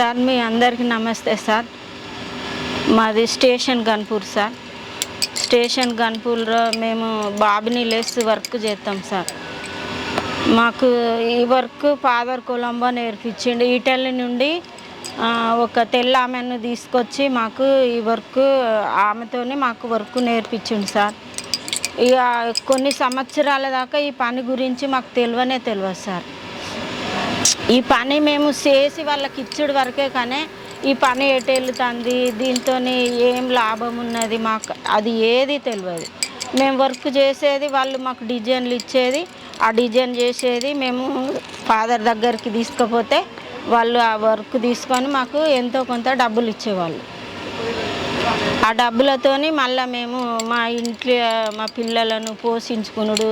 Sir మీ అందరికీ నమస్తే sir. మాది స్టేషన్ గన్పూర్ సార్. స్టేషన్ గన్పూర్లో మేము బాబిని లేస్ వర్క్ చేస్తాం సార్. మాకు ఈ వర్క్ ఫాదర్ కొలంబో నేర్పించిండు. ఈటెల్లి నుండి ఒక తెల్ల ఆమెను తీసుకొచ్చి మాకు ఈ వర్క్ ఆమెతోనే మాకు వర్క్ నేర్పించిండు సార్. ఇక కొన్ని సంవత్సరాల దాకా ఈ పని గురించి మాకు తెలియదు సార్. ఈ పని మేము చేసి వాళ్ళకి ఇచ్చుడు వరకే, కానీ ఈ పని ఎటు వెళ్తుంది, దీంతో ఏం లాభం ఉన్నది మాకు అది ఏది తెలియదు. మేము వర్క్ చేసేది, వాళ్ళు మాకు డిజైన్లు ఇచ్చేది, ఆ డిజైన్ చేసేది మేము ఫాదర్ దగ్గరికి తీసుకుపోతే వాళ్ళు ఆ వర్క్ తీసుకొని మాకు ఎంతో కొంత డబ్బులు ఇచ్చేవాళ్ళు. ఆ డబ్బులతోని మళ్ళీ మేము మా ఇంట్లో మా పిల్లలను పోషించుకునుడు,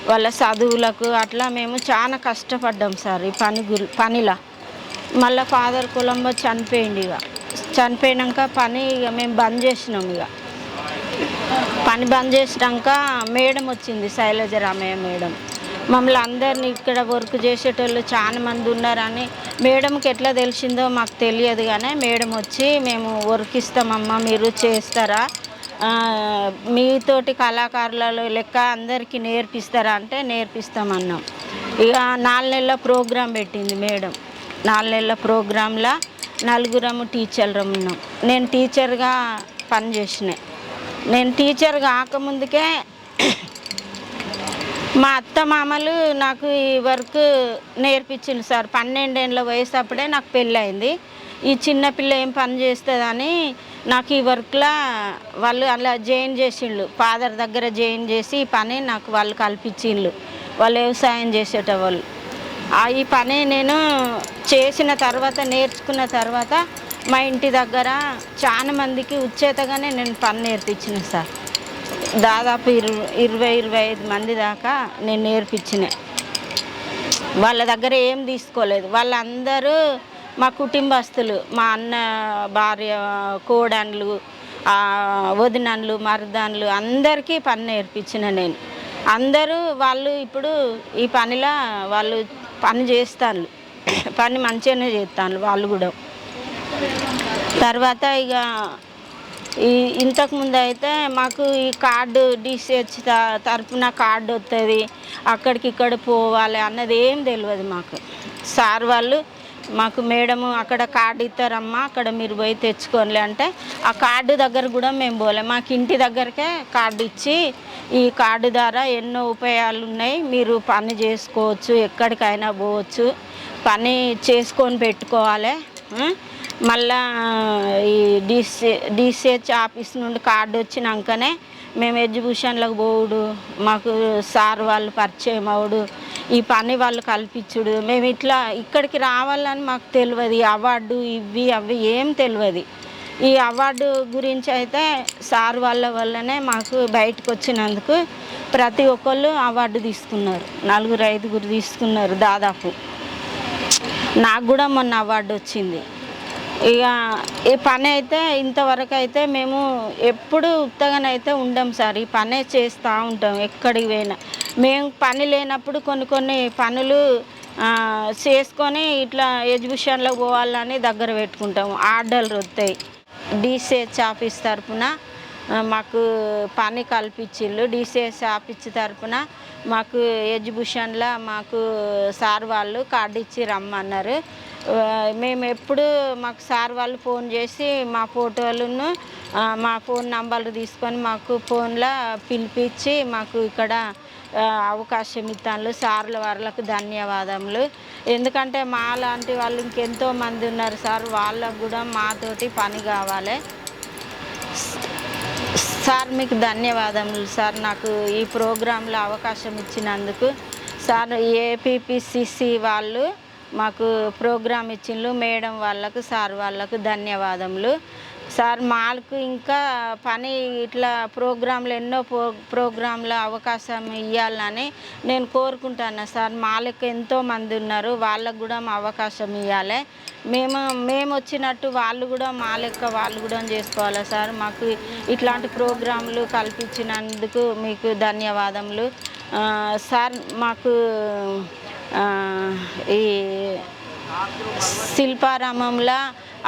వాళ్ళ చదువులకు అట్లా మేము చాలా కష్టపడ్డాం సార్ ఈ పనిలా. మళ్ళీ ఫాదర్ కొలంబో చనిపోయింది. చనిపోయాక పని మేము బంద్ చేసినాం. పని బంద్ చేసినాక మేడం వచ్చింది, శైలజరామయ్య మేడం. మమ్మల్ని అందరినీ ఇక్కడ వర్క్ చేసేటోళ్ళు చాలా మంది ఉన్నారని మేడంకి ఎట్లా తెలిసిందో మాకు తెలియదు, కానీ మేడం వచ్చి మేము వర్క్ ఇస్తామమ్మా మీరు చేస్తారా, మీతోటి కళాకారుల లెక్క అందరికీ నేర్పిస్తారా అంటే నేర్పిస్తామన్నాం. ఇక 4 నెలల ప్రోగ్రాం పెట్టింది మేడం. 4 నెలల ప్రోగ్రాంలో 4 టీచర్లు ఉన్నాం. నేను టీచర్గా పనిచేసిన. నేను టీచర్ కాకముందుకే మా అత్త మామలు నాకు ఈ వర్క్ నేర్పించింది సార్. 12 ఏళ్ళ వయసు అప్పుడే నాకు పెళ్ళయింది. ఈ చిన్నపిల్ల ఏం పని చేస్తుందని నాకు ఈ వర్క్లో వాళ్ళు అలా జాయిన్ చేసిండ్రు. ఫాదర్ దగ్గర జాయిన్ చేసి ఈ పని నాకు వాళ్ళు కల్పించిండ్రు. వాళ్ళు వ్యవసాయం చేసేటవాళ్ళు. ఈ పని నేను చేసిన తర్వాత, నేర్చుకున్న తర్వాత మా ఇంటి దగ్గర చాలా మందికి ఉచేతగానే నేను పని నేర్పించిన సార్. దాదాపు 20-25 మంది దాకా నేను నేర్పించిన. వాళ్ళ దగ్గర ఏం తీసుకోలేదు. వాళ్ళందరూ మా కుటుంబస్తులు, మా అన్న భార్య, కోడన్లు, వదినన్లు, మరదాన్లు అందరికీ పని నేర్పించిన నేను. అందరూ వాళ్ళు ఇప్పుడు ఈ పనిలో వాళ్ళు పని చేస్తాను, పని మంచిగానే చేస్తాను వాళ్ళు కూడా. తర్వాత ఇక ఇంతకుముందు అయితే మాకు ఈ కార్డు డిసిహెచ్ తరఫున కార్డు వస్తుంది, అక్కడికి ఇక్కడ పోవాలి అన్నది ఏం తెలియదు మాకు. సార్ వాళ్ళు మాకు మేడము అక్కడ కార్డు ఇస్తారమ్మా, అక్కడ మీరు పోయి తెచ్చుకోలే అంటే ఆ కార్డు దగ్గర కూడా మేము పోలే. మాకు ఇంటి దగ్గరకే కార్డు ఇచ్చి ఈ కార్డు ద్వారా ఎన్నో ఉపయోగాలు ఉన్నాయి, మీరు పని చేసుకోవచ్చు, ఎక్కడికైనా పోవచ్చు, పని చేసుకొని పెట్టుకోవాలి. మళ్ళా ఈ డిసిహెచ్ ఆఫీస్ నుండి కార్డు వచ్చినాకనే మేము ఎగ్జిబిషన్లకు పోవుడు, మాకు సార్ వాళ్ళు పరిచయం అవుడు, ఈ పని వాళ్ళు కల్పించుడు. మేము ఇట్లా ఇక్కడికి రావాలని మాకు తెలియదు. ఈ అవార్డు ఇవి అవి ఏం తెలియదు. ఈ అవార్డు గురించి అయితే సార్ వాళ్ళ వల్లనే మాకు బయటకు వచ్చినందుకు ప్రతి ఒక్కళ్ళు అవార్డు తీసుకున్నారు. 4-5 తీసుకున్నారు దాదాపు. నాకు కూడా మొన్న అవార్డు వచ్చింది. ఇక ఈ పని అయితే ఇంతవరకు అయితే మేము ఎప్పుడు ఉత్తగానైతే ఉండం సార్. ఈ పనే చేస్తూ ఉంటాం ఎక్కడికి పోయినా. మేము పని లేనప్పుడు కొన్ని పనులు చేసుకొని ఇట్లా ఎగ్జిబిషన్లో పోవాలని దగ్గర పెట్టుకుంటాము. ఆర్డర్లు వస్తాయి. డిసిహెచ్ ఆఫీస్ తరఫున మాకు పని కల్పించిళ్ళు. డిసిహెచ్ ఆఫీస్ తరఫున మాకు ఎగ్జిబిషన్లో మాకు సార్ వాళ్ళు కార్డు ఇచ్చి రమ్మన్నారు. మేము ఎప్పుడు మాకు సార్ వాళ్ళు ఫోన్ చేసి మా ఫోటోలను మా ఫోన్ నంబర్లు తీసుకొని మాకు ఫోన్లో పిలిపించి మాకు ఇక్కడ అవకాశం ఇస్తాను. సార్ల వాళ్ళకు ధన్యవాదములు. ఎందుకంటే మా లాంటి వాళ్ళు ఇంకెంతో మంది ఉన్నారు సార్, వాళ్ళకు కూడా మాతోటి పని కావాలి సార్. మీకు ధన్యవాదములు సార్, నాకు ఈ ప్రోగ్రాంలో అవకాశం ఇచ్చినందుకు. సార్ ఏపీపీసీసీ వాళ్ళు మాకు ప్రోగ్రాం ఇచ్చిండ్రు. మేడం వాళ్ళకు, సార్ వాళ్ళకు ధన్యవాదములు సార్. మాకు ఇంకా పని ఇట్లా ప్రోగ్రాంలు ఎన్నో ప్రోగ్రాంల అవకాశం ఇవ్వాలని నేను కోరుకుంటాను సార్. మాకు ఎంతోమంది ఉన్నారు, వాళ్ళకు కూడా మా అవకాశం ఇవ్వాలి. మేము వచ్చినట్టు వాళ్ళు కూడా మా లెక్క వాళ్ళు కూడా చేసుకోవాలి సార్. మాకు ఇట్లాంటి ప్రోగ్రాంలు కల్పించినందుకు మీకు ధన్యవాదములు సార్. మాకు ఈ శిల్పారామంలో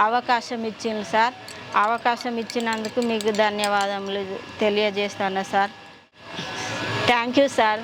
అవకాశం ఇచ్చింది సార్. అవకాశం ఇచ్చినందుకు మీకు ధన్యవాదములు తెలియజేస్తాను సార్. Thank you sir.